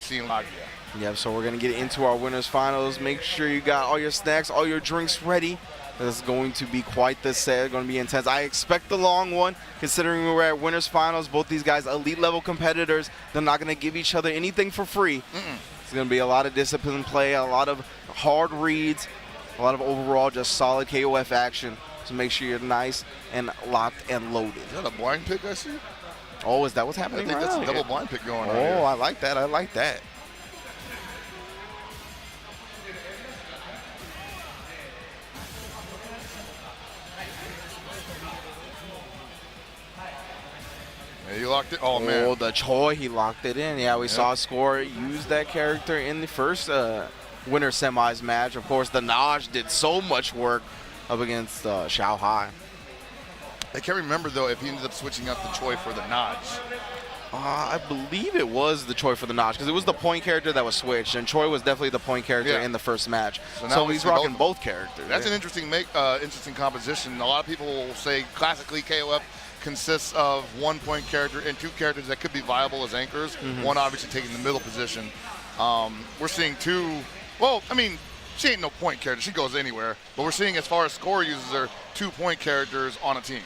Seeing Yep, so we're going to get into our winners finals. Make sure you got all your snacks, all your drinks ready. This is going to be quite the set, going to be intense. I expect the long one, considering we're at winners finals. Both these guys, elite level competitors. They're not going to give each other anything for free. It's going to be a lot of discipline play, a lot of hard reads, a lot of overall just solid KOF action. So make sure you're nice and locked and loaded. Is that a blind pick I see? Oh, is that what's happening? I think that's a double blind pick going on. Oh, I like that. I like that. Yeah, you locked it. Oh, man. Oh, the Choi, he locked it in. Yeah, we saw Score use that character in the first winner semis match. Of course, the Naj did so much work up against Xiao Hai. I can't remember, though, if he ended up switching up the Choi for the Naj. I believe it was the Choi for the Notch, because it was the point character that was switched, and Choi was definitely the point character in the first match. So he's rocking both characters. That's an interesting interesting composition. A lot of people will say classically KOF consists of one point character and two characters that could be viable as anchors. One obviously taking the middle position. We're seeing two. Well, I mean, she ain't no point character. She goes anywhere. But we're seeing, as far as Score uses her, 2 point characters on a team.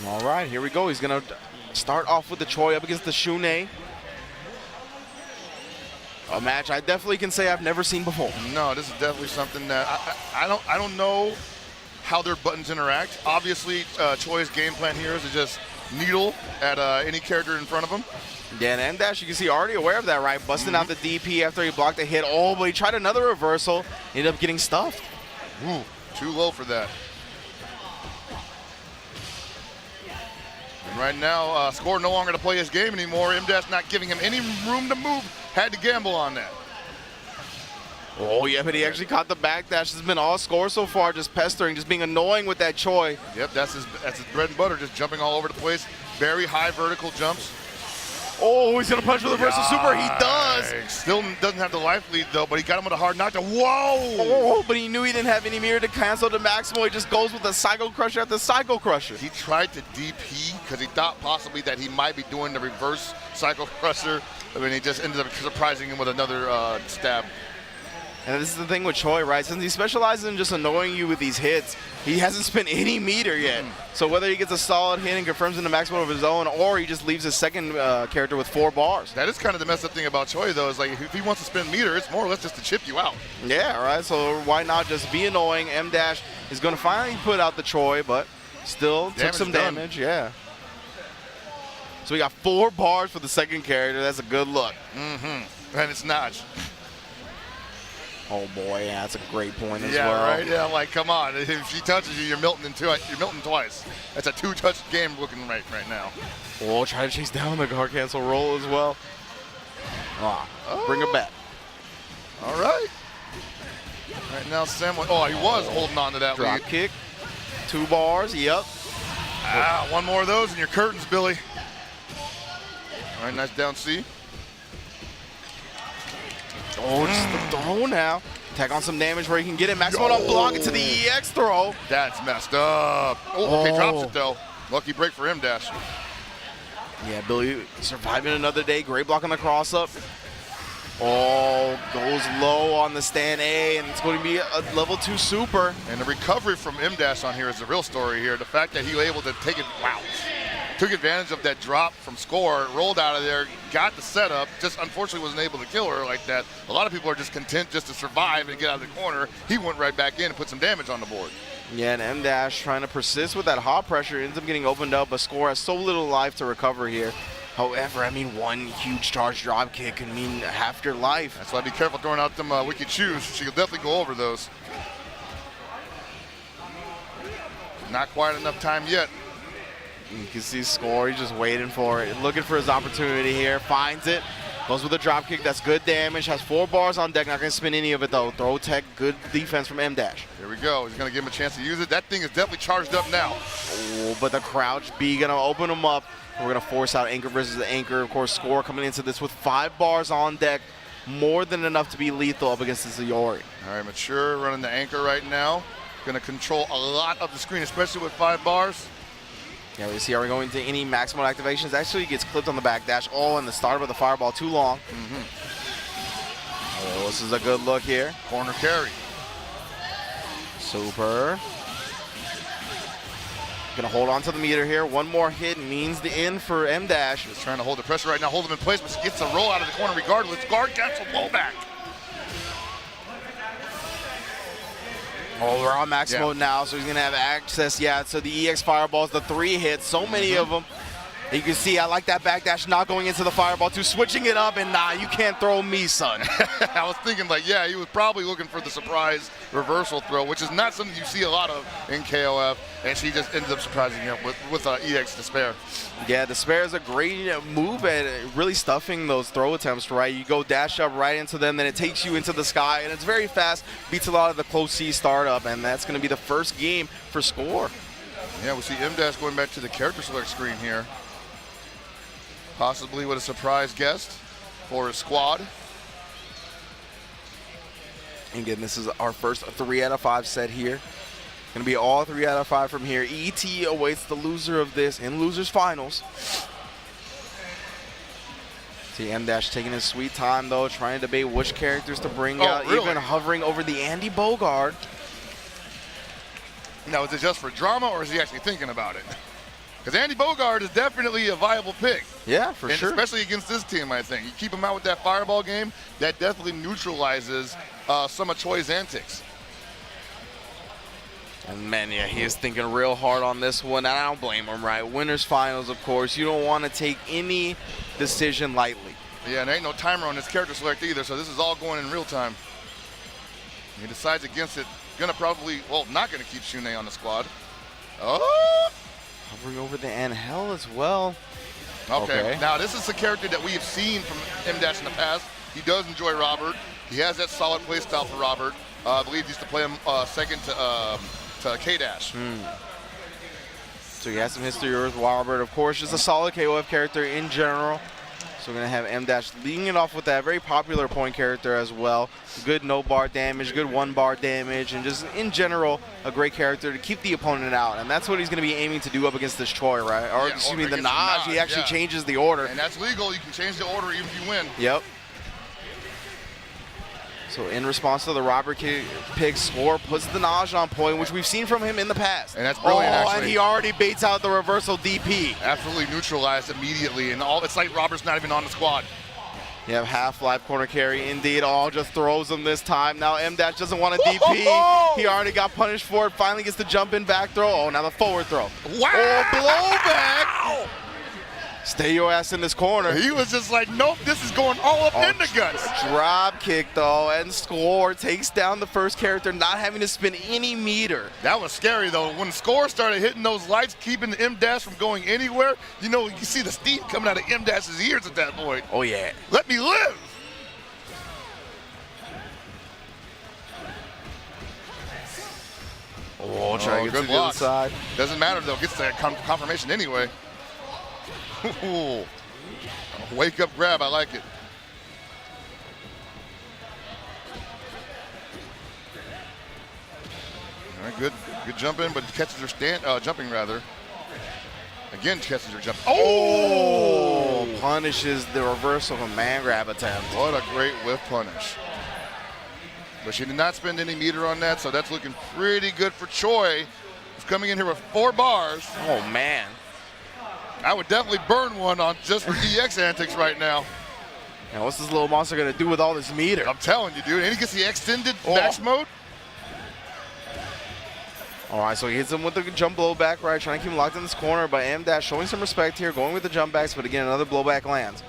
All right, here we go. He's going to start off with the Choi up against the Shune. A match I definitely can say I've never seen before. No, this is definitely something that I don't know how their buttons interact. Obviously, Choi's game plan here is to just needle at any character in front of him. Yeah, and M-Dash, you can see, already aware of that, right? Busting out the DP after he blocked a hit. Oh, but he tried another reversal. Ended up getting stuffed. Ooh, too low for that. And right now, Score no longer to play his game anymore. M-Dash not giving him any room to move. Had to gamble on that. Oh, yeah, but he actually caught the backdash. This has been all Score so far, just pestering, just being annoying with that Choi. Yep, that's his bread and butter, just jumping all over the place. Very high vertical jumps. Oh, he's going to punch with a reversal super. He does. Still doesn't have the life lead, though, but he got him with a hard knockdown. Whoa! Oh, but he knew he didn't have any mirror to cancel the maximal. He just goes with a Psycho Crusher after Psycho Crusher. He tried to DP because he thought possibly that he might be doing the reverse Psycho Crusher. I mean, he just ended up surprising him with another stab. And this is the thing with Choi, right? Since he specializes in just annoying you with these hits, he hasn't spent any meter yet. So whether he gets a solid hit and confirms in the maximum of his own, or he just leaves his second character with 4 bars. That is kind of the messed up thing about Choi, though, is like if he wants to spend meter, it's more or less just to chip you out. Yeah, right. So why not just be annoying? M-Dash is going to finally put out the Choi, but still took some damage. Yeah. So we got 4 bars for the second character. That's a good look. And it's Naj. Oh boy, yeah, that's a great point as well. Yeah, right. Yeah, like come on. If she touches you, you're Milton twice. That's a 2-touch game looking right now. Oh, try to chase down the guard cancel roll as well. Bring her back. All right. Right now, Sanwa. Oh, he was holding on to that drop lead. Kick. 2 bars. Yep. One more of those and your curtains, Billy. All right, nice down C. Oh, just the throw now. Tack on some damage where he can get it. Maximum on block it to the EX throw. That's messed up. Oh, okay, drops it though. Lucky break for him, Dash. Yeah, Billy surviving another day. Great block on the cross up. Oh, goes low on the stand A, and it's going to be a level 2 super. And the recovery from M-Dash on here is the real story here. The fact that he was able to take it, took advantage of that drop from Score, rolled out of there, got the setup, just unfortunately wasn't able to kill her like that. A lot of people are just content just to survive and get out of the corner. He went right back in and put some damage on the board. Yeah, and M-Dash trying to persist with that hot pressure, ends up getting opened up, but Score has so little life to recover here. However, I mean, one huge charge drop kick can mean half your life. That's why be careful throwing out them wicked shoes. She could definitely go over those. Not quite enough time yet. You can see Score, he's just waiting for it, looking for his opportunity here, finds it, goes with a drop kick, that's good damage, has 4 bars on deck, not gonna spin any of it though. Throw tech, good defense from M-Dash. Here we go, he's gonna give him a chance to use it. That thing is definitely charged up now. Oh, but the crouch B gonna open him up. We're gonna force out anchor versus the anchor. Of course, Score coming into this with 5 bars on deck, more than enough to be lethal up against this Iori. All right, Mature running the anchor right now. Gonna control a lot of the screen, especially with 5 bars. Yeah, we see, are we going to any max mode activations? Actually, he gets clipped on the back dash. Oh, and the start of the fireball too long. Oh, this is a good look here. Corner carry. Super. Gonna hold on to the meter here. One more hit means the end for M-Dash. Just trying to hold the pressure right now, hold him in place, but he gets a roll out of the corner regardless. Guard cancel, blowback. Oh, we're on max mode now, so he's gonna have access, to the EX fireballs, the 3 hits, so many of them. You can see, I like that backdash not going into the fireball too, switching it up, and nah, you can't throw me, son. I was thinking like, he was probably looking for the surprise reversal throw, which is not something you see a lot of in KOF, and she just ended up surprising him with EX Despair. Yeah, Despair is a great move at really stuffing those throw attempts, right? You go dash up right into them, then it takes you into the sky, and it's very fast, beats a lot of the close C startup, and that's going to be the first game for Score. Yeah, we see M-Dash going back to the character select screen here. Possibly with a surprise guest for his squad. Again, this is our first 3 out of 5 set here. Gonna be all 3 out of 5 from here. ET awaits the loser of this in losers finals. See M-Dash taking his sweet time though, trying to debate which characters to bring out, really? even hovering over the Andy Bogard. Now, is it just for drama or is he actually thinking about it? Because Andy Bogard is definitely a viable pick. Yeah, for sure. Especially against this team, I think. You keep him out with that fireball game, that definitely neutralizes some of Choi's antics. And man, he is thinking real hard on this one, and I don't blame him, right? Winners finals, of course. You don't want to take any decision lightly. Yeah, and there ain't no timer on this character select either, so this is all going in real time. He decides against it. Gonna probably, not gonna keep Shune on the squad. Oh! Hovering over the Angel as well. Okay. Now this is a character that we have seen from M-Dash in the past. He does enjoy Robert. He has that solid play style for Robert. I believe he used to play him second to K-Dash. So he has some history with Robert. Of course, just a solid KOF character in general. So we're going to have M-Dash leading it off with that very popular point character as well. Good no-bar damage, good one-bar damage, and just in general, a great character to keep the opponent out. And that's what he's going to be aiming to do up against this Choi, right? Or, excuse me, the Naj. He actually changes the order. And that's legal. You can change the order even if you win. Yep. So in response to the Robert pick, Score puts the Naj on point, which we've seen from him in the past. And that's brilliant, actually. And he already baits out the reversal DP. Absolutely neutralized immediately, and it's like Robert's not even on the squad. You have Half-Life corner carry, indeed. Just throws him this time. Now M-Dash doesn't want a DP. He already got punished for it. Finally gets the jump in back throw. Now the forward throw. Wow! Oh, blowback! Stay your ass in this corner. He was just like, nope, this is going all up in the guts. Drop kick, though, and Score takes down the first character, not having to spin any meter. That was scary, though. When Score started hitting those lights, keeping the M-Dash from going anywhere, you see the steam coming out of M-Dash's ears at that point. Oh, yeah. Let me live. Trying to get to the other side. Doesn't matter, though. Gets that confirmation anyway. Ooh. Wake up grab, I like it. All right, good jump in, but catches her jumping rather. Again, catches her jump. Oh! Punishes the reversal of a man grab attempt. What a great whiff punish. But she did not spend any meter on that, so that's looking pretty good for Choi. He's coming in here with 4 bars. Oh, man. I would definitely burn one on just for EX antics right now. Now, what's this little monster going to do with all this meter? I'm telling you, dude. And he gets the extended max mode. All right, so he hits him with the jump blowback, right? Trying to keep him locked in this corner, but M-Dash showing some respect here, going with the jump backs, but again, another blowback lands.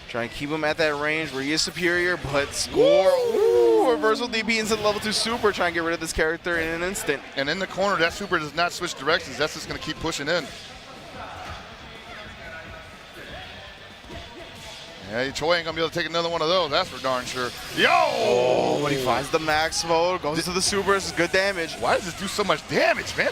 Trying to keep him at that range where he is superior, but Score. Ooh, reversal DP into the level 2 super, trying to get rid of this character in an instant. And in the corner, that super does not switch directions. That's just going to keep pushing in. Yeah, Choi ain't going to be able to take another one of those, that's for darn sure. Yo! Oh, but he finds the max mode, goes to the super, this is good damage. Why does this do so much damage, man?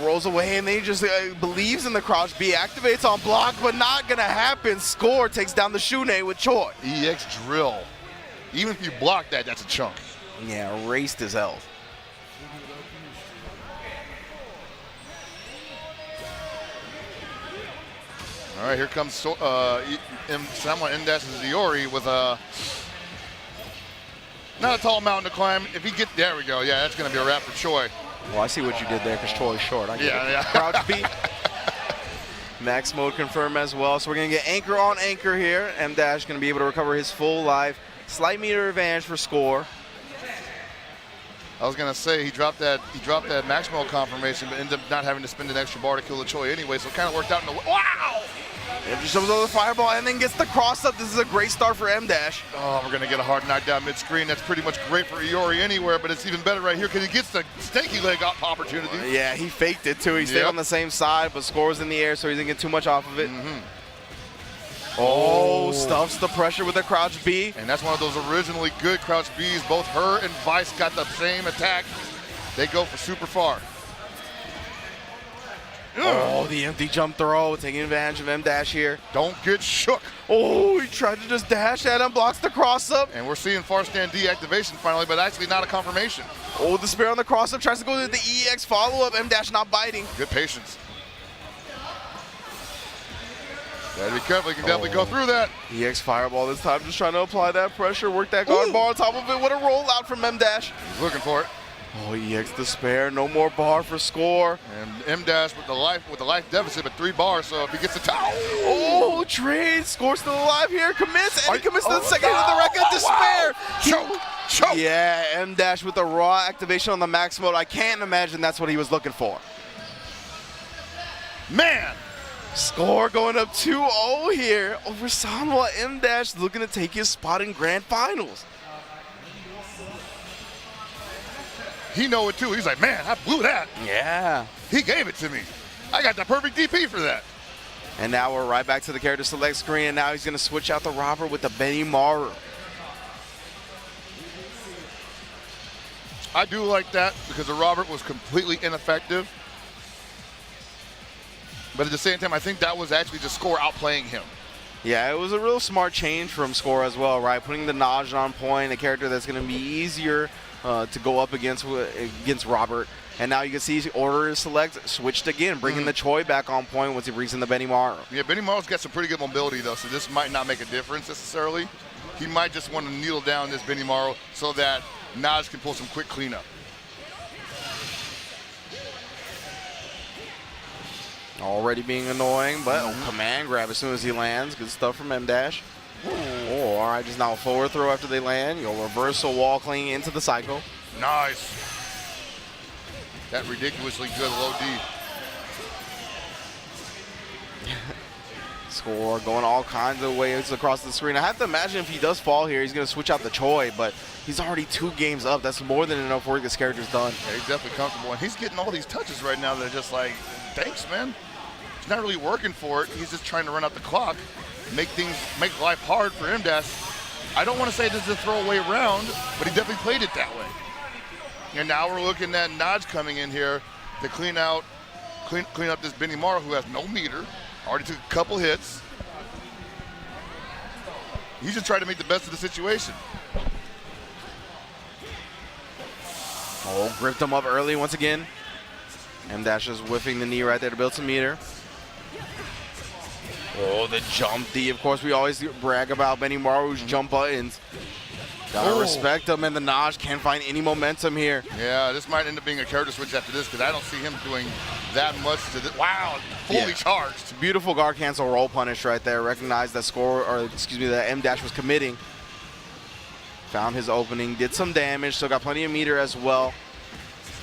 Rolls away, and then he just believes in the crouch B, activates on block, but not going to happen. Score takes down the Shune with Choi. EX drill. Even if you block that, that's a chunk. Yeah, erased his health. All right, here comes Sanwa N-Dash's Iori with a not a tall mountain to climb. If he gets, there we go. Yeah, that's going to be a wrap for Choi. Well, I see what you did there because Choi is short. I get it. Yeah. Crouch B. Max mode confirmed as well. So we're going to get anchor on anchor here. M-Dash going to be able to recover his full life. Slight meter advantage for score. I was going to say he dropped that max mode confirmation, but ended up not having to spend an extra bar to kill the Choi anyway, so it kind of worked out in the wow! If he shows up the fireball and then gets the cross up, this is a great start for M-Dash. Oh, we're going to get a hard knockdown mid-screen. That's pretty much great for Iori anywhere, but it's even better right here because he gets the stanky leg up opportunity. Yeah, he faked it too. He stayed on the same side, but scores in the air, so he didn't get too much off of it. Oh, stuffs the pressure with a crouch B. And that's one of those originally good crouch Bs. Both her and Vice got the same attack. They go for super far. Oh, the empty jump throw, taking advantage of M-Dash here. Don't get shook. Oh, he tried to just dash at him, blocks the cross up. And we're seeing far stand deactivation finally, but actually not a confirmation. Oh, the spear on the cross up, tries to go to the EX follow-up, M-Dash not biting. Good patience. Gotta be careful, you can definitely go through that. EX fireball this time, just trying to apply that pressure, work that guard bar on top of it. What a rollout from M-Dash. He's looking for it. Oh, EX the spare, no more bar for score. And M-Dash with the life deficit, but 3 bars, so if he gets the towel. Oh, trade, score still alive here, commits, and he commits to the second hit of the record, despair. Choke. Yeah, M-Dash with the raw activation on the max mode. I can't imagine that's what he was looking for. Man. Score going up 2-0 here over Sanwa. M-Dash looking to take his spot in grand finals. He know it too. He's like, man, I blew that. Yeah. He gave it to me. I got the perfect DP for that. And now we're right back to the character select screen, and now he's going to switch out the Robert with the Benny Maru. I do like that because the Robert was completely ineffective. But at the same time, I think that was actually just Score outplaying him. Yeah, it was a real smart change from Score as well, right? Putting the Naj on point, a character that's going to be easier to go up against Robert. And now you can see order is select, switched again, bringing the Choi back on point once he brings in the Benny Maru. Yeah, Benny Maru's got some pretty good mobility, though, so this might not make a difference necessarily. He might just want to needle down this Benny Maru so that Naj can pull some quick cleanup. Already being annoying, but command grab as soon as he lands. Good stuff from M-Dash. Oh, all right, just now a forward throw after they land. You'll reversal wall clean into the cycle. Nice. That ridiculously good low D. Score going all kinds of ways across the screen. I have to imagine if he does fall here, he's going to switch out the Choi, but he's already 2 games up. That's more than enough work this character's done. Yeah, he's definitely comfortable, and he's getting all these touches right now that are just like, thanks, man. He's not really working for it. He's just trying to run out the clock, make life hard for M-Dash. I don't want to say this is a throwaway round, but he definitely played it that way. And now we're looking at Naj coming in here to clean up this Benny Maru, who has no meter. Already took a couple hits. He's just trying to make the best of the situation. Oh, gripped him up early once again. M-Dash is whiffing the knee right there to build some meter. Oh, the jump D. Of course, we always brag about Benny Maru's jump buttons. Gotta respect him, and the Naj can't find any momentum here. Yeah, this might end up being a character switch after this because I don't see him doing that much to this. Wow, fully charged. Beautiful guard cancel roll punish right there. Recognized that that M-Dash was committing. Found his opening, did some damage, still got plenty of meter as well.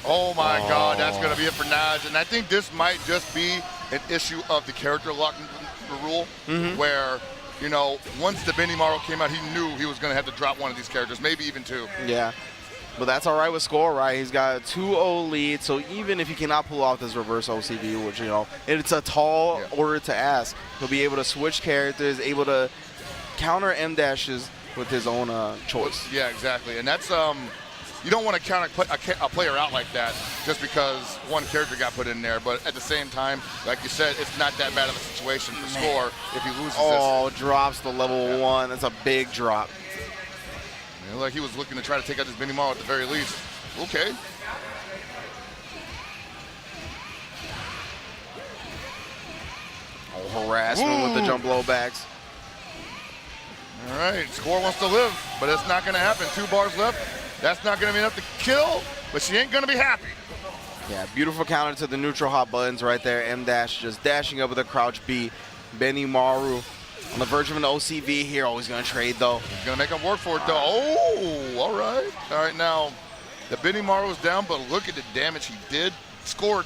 Oh my God, that's gonna be it for Naj. And I think this might just be an issue of the character lock rule where, you know, once the Benny Maru came out, he knew he was gonna have to drop one of these characters, maybe even 2. Yeah. But that's all right with Score, right? He's got a 2-0 lead, so even if he cannot pull off this reverse OCB, which, you know, it's a tall order to ask, he'll be able to switch characters, able to counter M-Dashes with his own choice. Yeah, exactly. And that's, you don't want to count a player out like that just because one character got put in there. But at the same time, like you said, it's not that bad of a situation for Score if he loses this. Oh, drops the level 1. That's a big drop. Yeah, like he was looking to try to take out this Benny Maru at the very least. Okay. harassment with the jump blow backs. All right, Score wants to live, but it's not going to happen. 2 bars left. That's not going to be enough to kill, but she ain't going to be happy. Yeah, beautiful counter to the neutral hot buttons right there. M-Dash just dashing up with a crouch B. Benny Maru on the verge of an OCV here. Always going to trade, though. He's going to make him work for it, though. Oh, all right. All right, now, the Benny Maru's down, but look at the damage he did. Scored.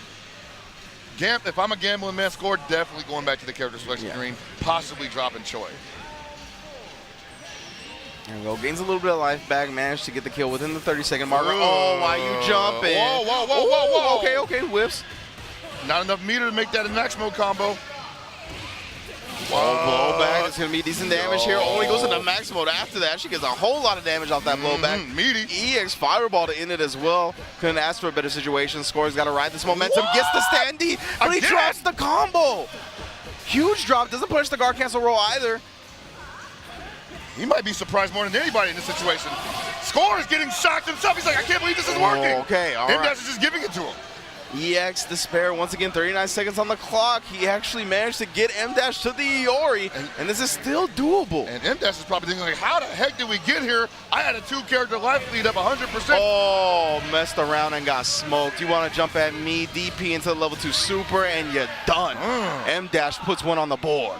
If I'm a gambling man, Score definitely going back to the character selection green, possibly dropping Choi. There we go. Gains a little bit of life back. Managed to get the kill within the 30-second marker. Oh, why you jumping? Whoa, whoa, whoa, whoa, whoa. Okay, okay. Whips. Not enough meter to make that a Maximo combo. Blowback. It's going to be decent damage here. Only goes into max mode after that. She gets a whole lot of damage off that blowback. Meaty. EX Fireball to end it as well. Couldn't ask for a better situation. Score's got to ride this momentum. Gets the standee, but he drops the combo. Huge drop. Doesn't punish the guard cancel roll either. He might be surprised more than anybody in this situation. Score is getting shocked himself. He's like, I can't believe this is working. Okay, all right. M-Dash is just giving it to him. EX Despair, once again, 39 seconds on the clock. He actually managed to get M-Dash to the Iori, and this is still doable. And M-Dash is probably thinking, like, how the heck did we get here? I had a 2-character life lead up 100%. Oh, messed around and got smoked. You want to jump at me, DP into the level 2 super, and you're done. M-Dash puts one on the board.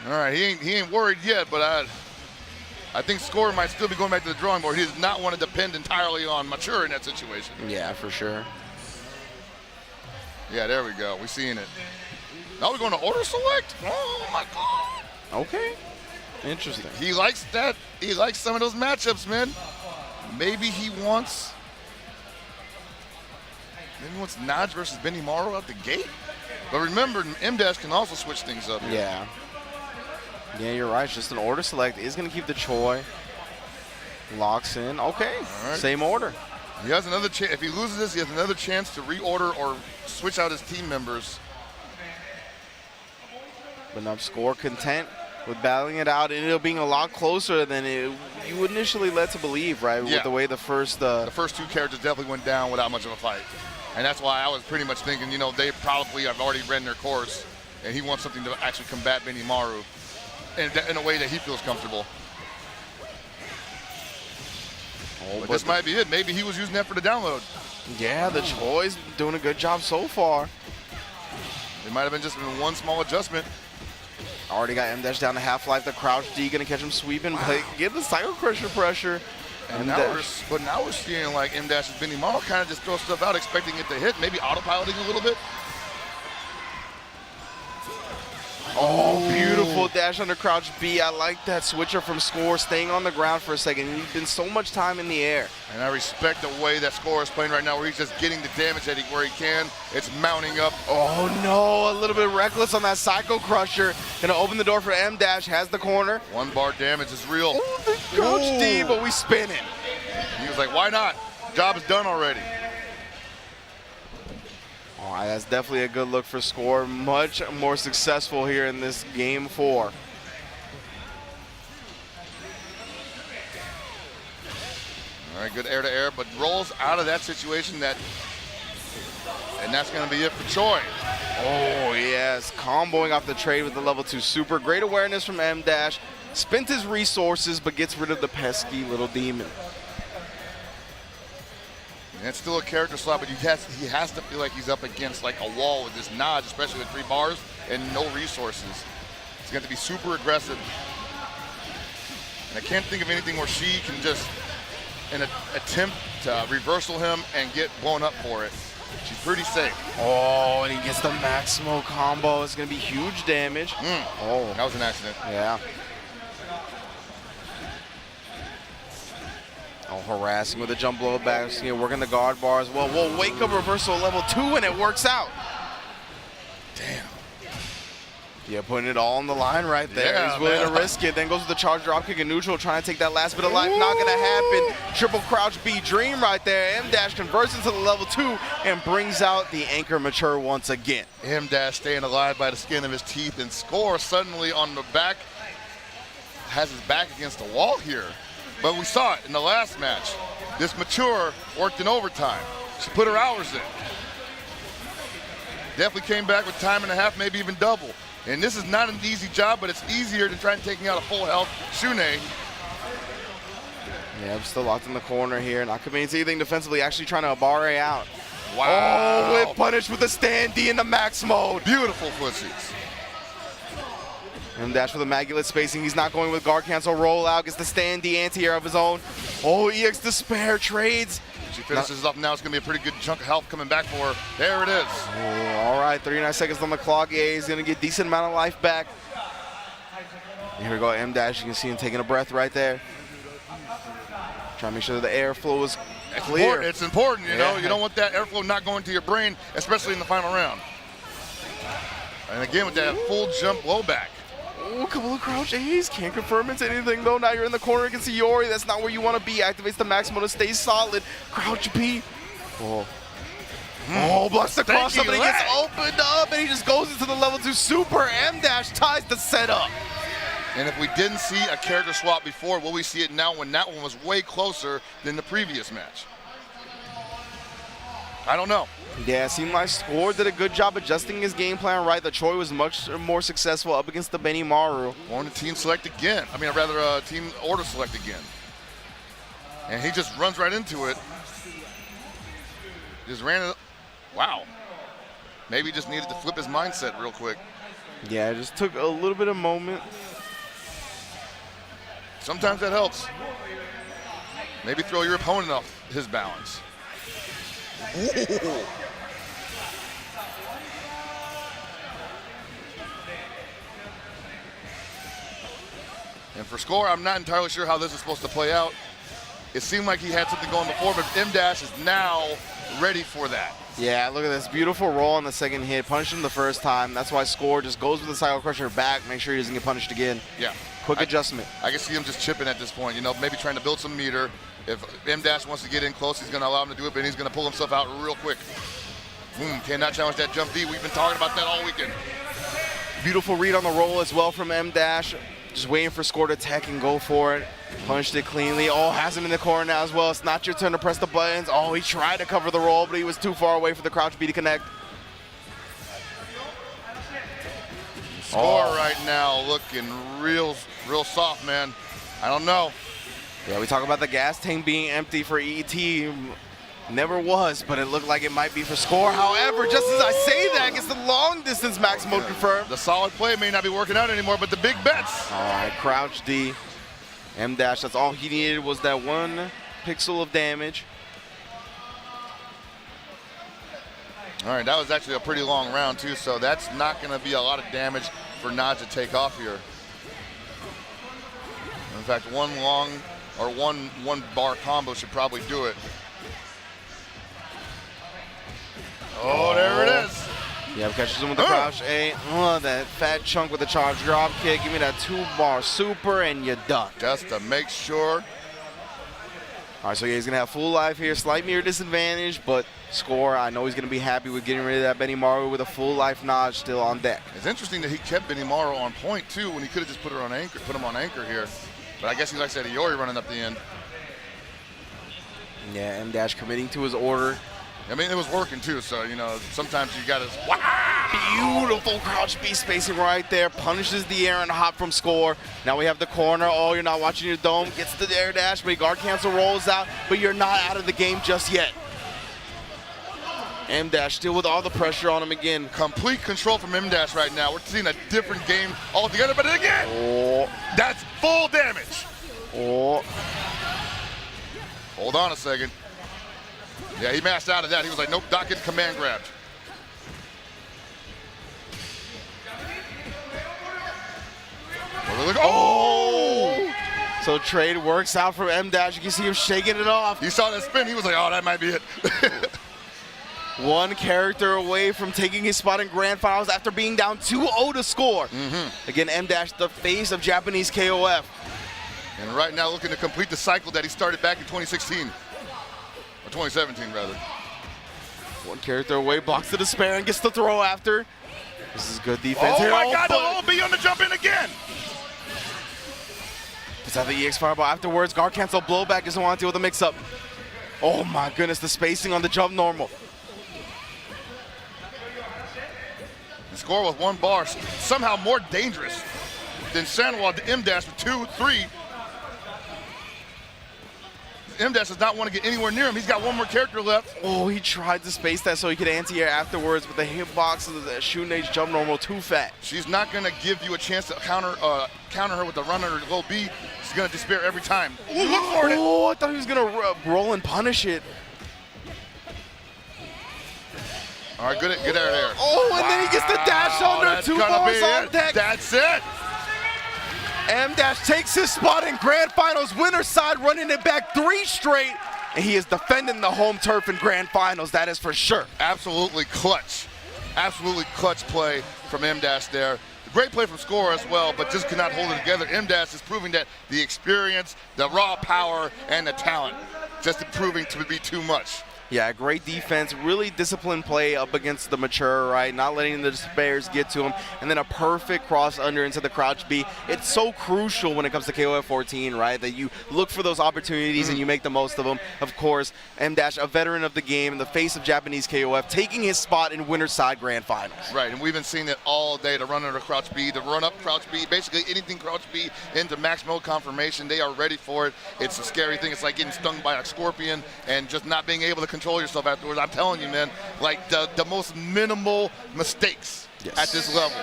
All right, he ain't worried yet, but I think Score might still be going back to the drawing board. He does not want to depend entirely on Mature in that situation. Yeah, for sure. Yeah, there we go. We're seeing it. Now we're going to order select? Oh, my God. Okay. Interesting. He likes that. He likes some of those matchups, man. Maybe he wants Naj versus Benny Maru out the gate. But remember, M-Dash can also switch things up here. Yeah. Yeah, you're right. It's just an order select. Is going to keep the Choi. Locks in. Okay. Right. Same order. He has another chance. If he loses this, he has another chance to reorder or switch out his team members. But now Score content with battling it out. It ended up being a lot closer than you initially led to believe, right? Yeah. With the way the first 2 characters definitely went down without much of a fight. And that's why I was pretty much thinking, they probably have already ran their course, and he wants something to actually combat Benny Maru in a way that he feels comfortable. But this might be it. Maybe he was using that for the download. Yeah, the Choi's doing a good job so far. It might have been just one small adjustment. Already got M-Dash down to half-life. The crouch D going to catch him sweeping. Get the Psycho Crusher pressure. And now we're seeing like M-Dash's Benny Maru kind of just throw stuff out, expecting it to hit, maybe autopiloting a little bit. Oh, beautiful dash under crouch B. I like that switcher from Score, staying on the ground for a second. He's been so much time in the air. And I respect the way that Score is playing right now, where he's just getting the damage where he can. It's mounting up. Oh no, a little bit reckless on that Psycho Crusher. Gonna open the door for M-Dash, has the corner. 1 bar damage is real. Ooh, the crouch D, but we spin it. He was like, why not? Job is done already. All right, that's definitely a good look for Score. Much more successful here in this game 4. All right, good air to air, but rolls out of that situation, and that's going to be it for Choi. Oh, yes, comboing off the trade with the level 2 super. Great awareness from M-Dash. Spent his resources, but gets rid of the pesky little demon. And it's still a character slot, but he has to feel like he's up against like a wall with this Naj, especially with 3 bars and no resources. He's going to be super aggressive. And I can't think of anything where she can just, in an attempt to reversal him and get blown up for it. She's pretty safe. Oh, and he gets the Maximo combo. It's going to be huge damage. Oh, that was an accident. Yeah. Oh, harassing with a jump blow back, working the guard bar as well. We'll wake up reversal level 2 and it works out. Damn. Yeah, putting it all on the line right there. Yeah, he's willing to risk it. Then goes with the charge dropkick and neutral, trying to take that last bit of life. Not going to happen. Triple crouch B dream right there. M-Dash converts into the level 2 and brings out the anchor Mature once again. M-Dash staying alive by the skin of his teeth, and Score suddenly on the back, has his back against the wall here. But we saw it in the last match. This Mature worked in overtime. She put her hours in. definitely came back with time and a half, maybe even double. And this is not an easy job, but it's easier than trying to taking out a full health Shune. Yeah, I'm still locked in the corner here. Not committing to anything defensively, actually trying to Abare out. Wow. Oh, whip punish with the stand D in the max mode. Beautiful footsies. And dash for the Magulate spacing. He's not going with guard cancel rollout. Gets the stand D anti-air of his own. Oh, EX Despair trades. She finishes up now. It's going to be a pretty good chunk of health coming back for her. There it is. Oh, all right, 39 seconds on the clock. Yeah, he's going to get a decent amount of life back. And here we go, M dash. You can see him taking a breath right there. Trying to make sure that the airflow is clear. It's important, you know. You don't want that airflow not going to your brain, especially in the final round. And again, with that full jump low back. Oh, a couple of crouch A's. Can't confirm it's anything, though. Now you're in the corner against Iori. That's not where you want to be. Activates the maximum to stay solid. Crouch B. Oh. Oh, blocks the cross. Somebody gets opened up, and he just goes into the level 2 super. M-dash ties the setup. And if we didn't see a character swap before, will we see it now when that one was way closer than the previous match? I don't know. Yeah, it seemed like Score did a good job adjusting his game plan right. The Choi was much more successful up against the Benimaru. Going to team select again. I mean, rather team order select again. And he just runs right into it. Just ran it. Wow. Maybe just needed to flip his mindset real quick. Yeah, it just took a little bit of moment. Sometimes that helps. Maybe throw your opponent off his balance. Ooh. And for Score, I'm not entirely sure how this is supposed to play out. It seemed like he had something going before, but M-Dash is now ready for that. Yeah, look at this beautiful roll on the second hit. Punished him the first time. That's why Score just goes with the Cycle Crusher back, make sure he doesn't get punished again. Yeah. Quick adjustment. I can see him just chipping at this point, you know, maybe trying to build some meter. If M-Dash wants to get in close, he's going to allow him to do it, but he's going to pull himself out real quick. Cannot challenge that jump D. We've been talking about that all weekend. Beautiful read on the roll as well from M-Dash. Just waiting for Score to attack and go for it. Punched it cleanly. Oh, has him in the corner now as well. It's not your turn to press the buttons. Oh, he tried to cover the roll, but he was too far away for the crouch B to connect. Score right now looking real soft, man. I don't know. Yeah, we talk about the gas tank being empty for ET. Never was, but it looked like it might be for Score. However, just as I say that, gets the long distance max mode confirmed. The solid play may not be working out anymore, but the big bets. All right, crouch D. M-Dash, that's all he needed was that 1 pixel of damage. All right, that was actually a pretty long round too, so that's not going to be a lot of damage for Naj to take off here. In fact, one bar combo should probably do it. Oh, there it is. Yeah, catches him with the crouch A. Oh, that fat chunk with the charge drop kick. Give me that 2-bar super and you're done. Just to make sure. All right, so yeah, he's going to have full life here. Slight mirror disadvantage, but Score, I know he's going to be happy with getting rid of that Benimaru with a full life Naj still on deck. It's interesting that he kept Benimaru on point, too, when he could have just put him on anchor here. But I guess he likes that Iori running up the end. Yeah, M-Dash committing to his order. I mean, it was working, too, so, you know, sometimes you got to... Wow! Beautiful crouch B spacing right there. Punishes the air and hop from Score. Now we have the corner. Oh, you're not watching your dome. Gets the air dash, but guard cancel rolls out, but you're not out of the game just yet. M-Dash still with all the pressure on him again. Complete control from M-Dash right now. We're seeing a different game altogether, but again, that's full damage. Oh. Hold on a second. Yeah, he mashed out of that. He was like, nope, not getting command grabbed. Oh! So trade works out for M-Dash. You can see him shaking it off. He saw that spin. He was like, oh, that might be it. One character away from taking his spot in Grand Finals after being down 2-0 to Score. Again, M-Dash, the face of Japanese KOF. And right now looking to complete the cycle that he started back in 2016. Or 2017, rather. One character away, blocks the despair and gets the throw after. This is good defense here. Oh my God, the low B on the jump in again. It's at the EX Fireball afterwards. Guard cancel blowback, doesn't want to deal with the mix-up. Oh my goodness, the spacing on the jump normal. score with 1 bar. Somehow more dangerous than Sanwa to M-Dash with 2, 3. M-Dash does not want to get anywhere near him. He's got 1 more character left. Oh, he tried to space that so he could anti-air afterwards, but the hitbox of the shooting age jump normal too fat. She's not going to give you a chance to counter her with the run under low B. She's going to despair every time. Ooh, look for it. Oh, I thought he was going to roll and punish it. All right, good air there. Oh, and then he gets the dash under. 2 bars on deck. That's it. M-Dash takes his spot in Grand Finals. Winner's side running it back 3 straight. And he is defending the home turf in Grand Finals, that is for sure. Absolutely clutch. Absolutely clutch play from M-Dash there. Great play from Score as well, but just cannot hold it together. M-Dash is proving that the experience, the raw power, and the talent just proving to be too much. Yeah, great defense, really disciplined play up against the mature, right? Not letting the despairs get to him. And then a perfect cross under into the crouch B. It's so crucial when it comes to KOF 14, right? That you look for those opportunities and you make the most of them. Of course, M-Dash, a veteran of the game, in the face of Japanese KOF, taking his spot in winner's side Grand Finals. Right, and we've been seeing it all day, the run under crouch B, the run up crouch B, basically anything crouch B into max mode confirmation. They are ready for it. It's a scary thing. It's like getting stung by a scorpion and just not being able to control yourself afterwards. I'm telling you, man, like the most minimal mistakes at this level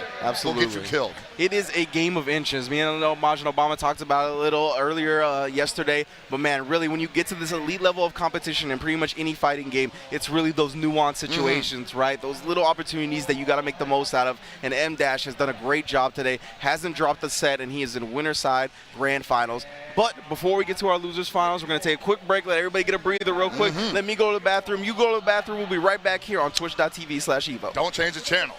will get you killed. It is a game of inches. Me and Majin Obama talked about it a little earlier yesterday, but man, really, when you get to this elite level of competition in pretty much any fighting game, it's really those nuanced situations, right? Those little opportunities that you got to make the most out of, and M-Dash has done a great job today, hasn't dropped the set, and he is in winner's side Grand Finals. But before we get to our losers finals, we're going to take a quick break, let everybody get a breather real quick. Let me go to the bathroom, you go to the bathroom, we'll be right back here on twitch.tv/Evo. Don't change the channel.